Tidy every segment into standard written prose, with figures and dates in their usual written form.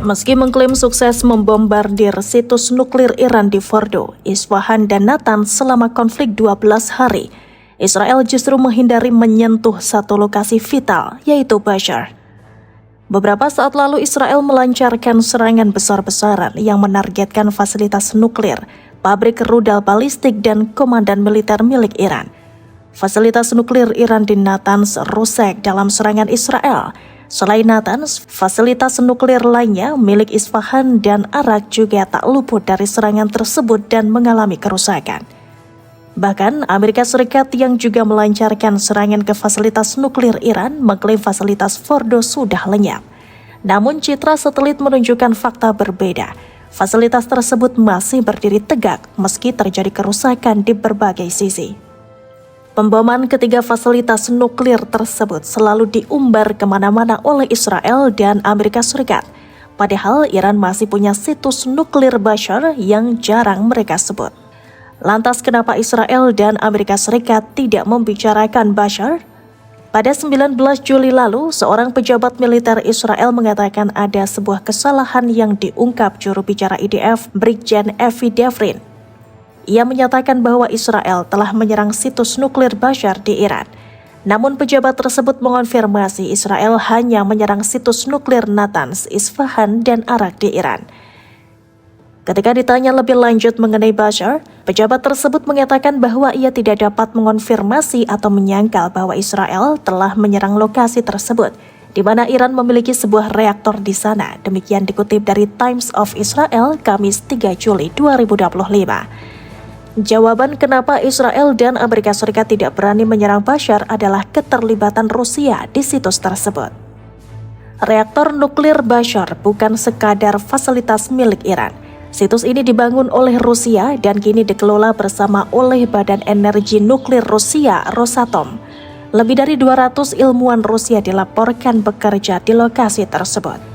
Meski mengklaim sukses membombardir situs nuklir Iran di Fordo, Isfahan dan Natanz selama konflik 12 hari, Israel justru menghindari menyentuh satu lokasi vital, yaitu Basra. Beberapa saat lalu Israel melancarkan serangan besar-besaran yang menargetkan fasilitas nuklir, pabrik rudal balistik dan komandan militer milik Iran. Fasilitas nuklir Iran di Natanz rusak dalam serangan Israel. Selain Natanz, fasilitas nuklir lainnya milik Isfahan dan Arak juga tak luput dari serangan tersebut dan mengalami kerusakan. Bahkan Amerika Serikat yang juga melancarkan serangan ke fasilitas nuklir Iran mengklaim fasilitas Fordo sudah lenyap. Namun citra satelit menunjukkan fakta berbeda. Fasilitas tersebut masih berdiri tegak meski terjadi kerusakan di berbagai sisi. Pemboman ketiga fasilitas nuklir tersebut selalu diumbar kemana-mana oleh Israel dan Amerika Serikat. Padahal Iran masih punya situs nuklir Basra yang jarang mereka sebut. Lantas kenapa Israel dan Amerika Serikat tidak membicarakan Basra? Pada 19 Juli lalu, seorang pejabat militer Israel mengatakan ada sebuah kesalahan yang diungkap juru bicara IDF, Brigjen Avi Devrin. Ia menyatakan bahwa Israel telah menyerang situs nuklir Basra di Iran. Namun pejabat tersebut mengonfirmasi Israel hanya menyerang situs nuklir Natanz, Isfahan, dan Arak di Iran. Ketika ditanya lebih lanjut mengenai Basra, pejabat tersebut mengatakan bahwa ia tidak dapat mengonfirmasi atau menyangkal bahwa Israel telah menyerang lokasi tersebut, di mana Iran memiliki sebuah reaktor di sana. Demikian dikutip dari Times of Israel, Kamis 3 Juli 2025. Jawaban kenapa Israel dan Amerika Serikat tidak berani menyerang Basra adalah keterlibatan Rusia di situs tersebut. Reaktor nuklir Basra bukan sekadar fasilitas milik Iran. Situs ini dibangun oleh Rusia dan kini dikelola bersama oleh Badan Energi Nuklir Rusia, Rosatom. Lebih dari 200 ilmuwan Rusia dilaporkan bekerja di lokasi tersebut.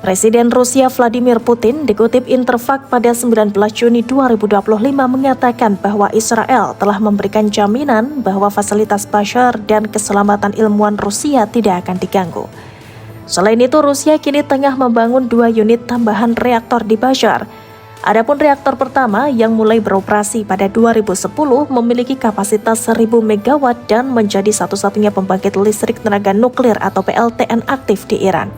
Presiden Rusia Vladimir Putin dikutip Interfax pada 19 Juni 2025 mengatakan bahwa Israel telah memberikan jaminan bahwa fasilitas Basra dan keselamatan ilmuwan Rusia tidak akan diganggu. Selain itu, Rusia kini tengah membangun 2 unit tambahan reaktor di Basra. Adapun reaktor pertama yang mulai beroperasi pada 2010 memiliki kapasitas 1000 MW dan menjadi satu-satunya pembangkit listrik tenaga nuklir atau PLTN aktif di Iran.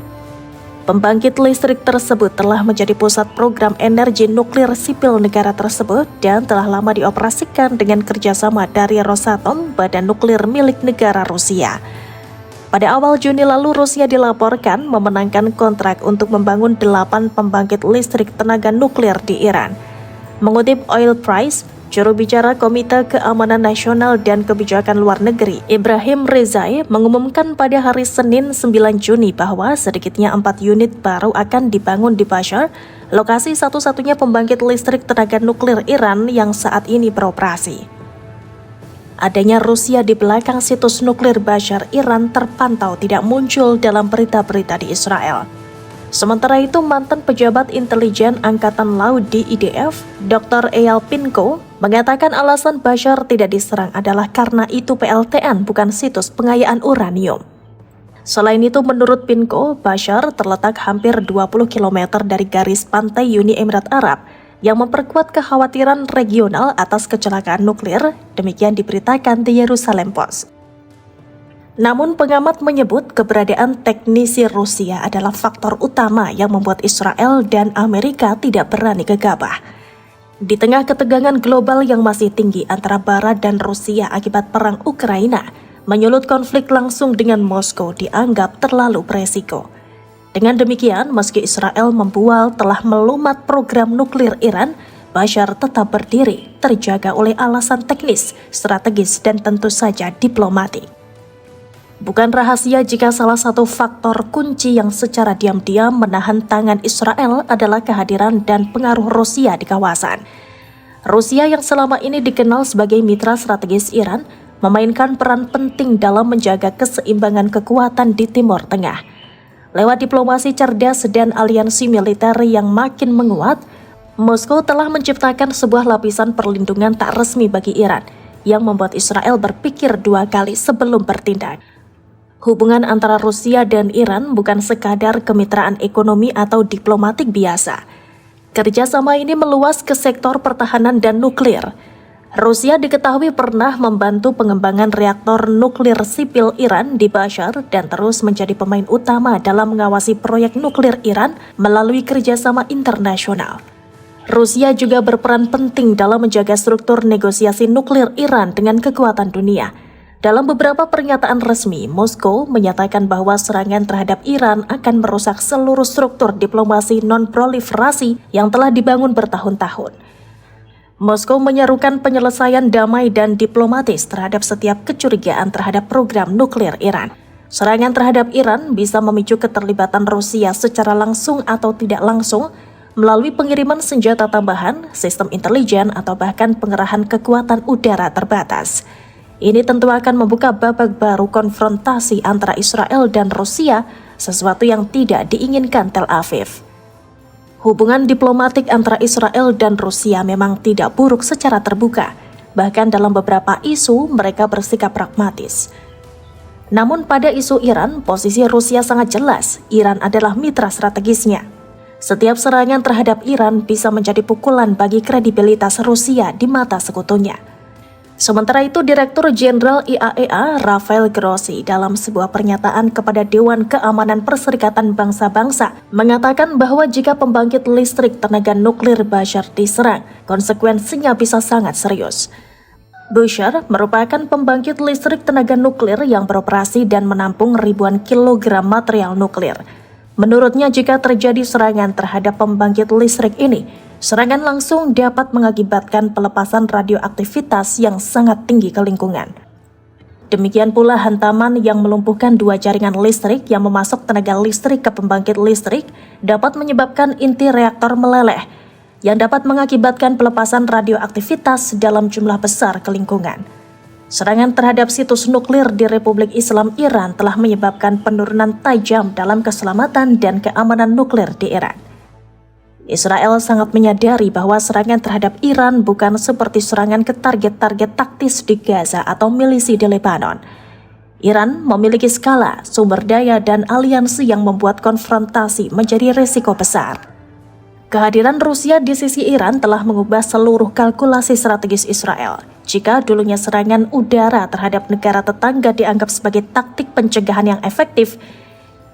Pembangkit listrik tersebut telah menjadi pusat program energi nuklir sipil negara tersebut dan telah lama dioperasikan dengan kerjasama dari Rosatom, badan nuklir milik negara Rusia. Pada awal Juni lalu, Rusia dilaporkan memenangkan kontrak untuk membangun 8 pembangkit listrik tenaga nuklir di Iran. Mengutip Oil Price, juru bicara Komite Keamanan Nasional dan Kebijakan Luar Negeri, Ibrahim Rezai, mengumumkan pada hari Senin 9 Juni bahwa sedikitnya 4 unit baru akan dibangun di Basra, lokasi satu-satunya pembangkit listrik tenaga nuklir Iran yang saat ini beroperasi. Adanya Rusia di belakang situs nuklir Basra Iran terpantau tidak muncul dalam berita-berita di Israel. Sementara itu, mantan pejabat intelijen Angkatan Laut di IDF, Dr. Eyal Pinko, mengatakan alasan Basra tidak diserang adalah karena itu PLTN bukan situs pengayaan uranium. Selain itu, menurut Pinko, Basra terletak hampir 20 km dari garis pantai Uni Emirat Arab yang memperkuat kekhawatiran regional atas kecelakaan nuklir, demikian diberitakan di Jerusalem Post. Namun pengamat menyebut keberadaan teknisi Rusia adalah faktor utama yang membuat Israel dan Amerika tidak berani gegabah. Di tengah ketegangan global yang masih tinggi antara Barat dan Rusia akibat perang Ukraina, menyulut konflik langsung dengan Moskow dianggap terlalu beresiko. Dengan demikian, meski Israel membual telah melumat program nuklir Iran, Basra tetap berdiri, terjaga oleh alasan teknis, strategis, dan tentu saja diplomatik. Bukan rahasia jika salah satu faktor kunci yang secara diam-diam menahan tangan Israel adalah kehadiran dan pengaruh Rusia di kawasan. Rusia yang selama ini dikenal sebagai mitra strategis Iran, memainkan peran penting dalam menjaga keseimbangan kekuatan di Timur Tengah. Lewat diplomasi cerdas dan aliansi militer yang makin menguat, Moskow telah menciptakan sebuah lapisan perlindungan tak resmi bagi Iran, yang membuat Israel berpikir 2 kali sebelum bertindak. Hubungan antara Rusia dan Iran bukan sekadar kemitraan ekonomi atau diplomatik biasa. Kerjasama ini meluas ke sektor pertahanan dan nuklir. Rusia diketahui pernah membantu pengembangan reaktor nuklir sipil Iran di Bashar dan terus menjadi pemain utama dalam mengawasi proyek nuklir Iran melalui kerjasama internasional. Rusia juga berperan penting dalam menjaga struktur negosiasi nuklir Iran dengan kekuatan dunia. Dalam beberapa pernyataan resmi, Moskow menyatakan bahwa serangan terhadap Iran akan merusak seluruh struktur diplomasi non-proliferasi yang telah dibangun bertahun-tahun. Moskow menyerukan penyelesaian damai dan diplomatis terhadap setiap kecurigaan terhadap program nuklir Iran. Serangan terhadap Iran bisa memicu keterlibatan Rusia secara langsung atau tidak langsung melalui pengiriman senjata tambahan, sistem intelijen, atau bahkan pengerahan kekuatan udara terbatas. Ini tentu akan membuka babak baru konfrontasi antara Israel dan Rusia, sesuatu yang tidak diinginkan Tel Aviv. Hubungan diplomatik antara Israel dan Rusia memang tidak buruk secara terbuka. Bahkan dalam beberapa isu mereka bersikap pragmatis. Namun pada isu Iran, posisi Rusia sangat jelas. Iran adalah mitra strategisnya. Setiap serangan terhadap Iran bisa menjadi pukulan bagi kredibilitas Rusia di mata sekutunya. Sementara itu, Direktur Jenderal IAEA Rafael Grossi dalam sebuah pernyataan kepada Dewan Keamanan Perserikatan Bangsa-Bangsa mengatakan bahwa jika pembangkit listrik tenaga nuklir Bashar diserang, konsekuensinya bisa sangat serius. Bashar merupakan pembangkit listrik tenaga nuklir yang beroperasi dan menampung ribuan kilogram material nuklir. Menurutnya, jika terjadi serangan terhadap pembangkit listrik ini, serangan langsung dapat mengakibatkan pelepasan radioaktivitas yang sangat tinggi ke lingkungan. Demikian pula hantaman yang melumpuhkan dua jaringan listrik yang memasok tenaga listrik ke pembangkit listrik dapat menyebabkan inti reaktor meleleh, yang dapat mengakibatkan pelepasan radioaktivitas dalam jumlah besar ke lingkungan. Serangan terhadap situs nuklir di Republik Islam Iran telah menyebabkan penurunan tajam dalam keselamatan dan keamanan nuklir di Iran. Israel sangat menyadari bahwa serangan terhadap Iran bukan seperti serangan ke target-target taktis di Gaza atau milisi di Lebanon. Iran memiliki skala, sumber daya, dan aliansi yang membuat konfrontasi menjadi risiko besar. Kehadiran Rusia di sisi Iran telah mengubah seluruh kalkulasi strategis Israel. Jika dulunya serangan udara terhadap negara tetangga dianggap sebagai taktik pencegahan yang efektif,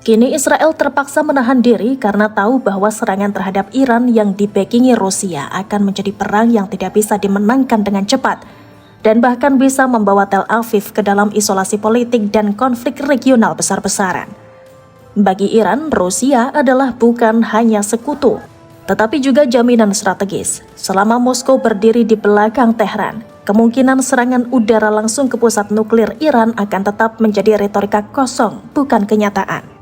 kini Israel terpaksa menahan diri karena tahu bahwa serangan terhadap Iran yang dibackingi Rusia akan menjadi perang yang tidak bisa dimenangkan dengan cepat dan bahkan bisa membawa Tel Aviv ke dalam isolasi politik dan konflik regional besar-besaran. Bagi Iran, Rusia adalah bukan hanya sekutu, tetapi juga jaminan strategis. Selama Moskow berdiri di belakang Tehran, kemungkinan serangan udara langsung ke pusat nuklir Iran akan tetap menjadi retorika kosong, bukan kenyataan.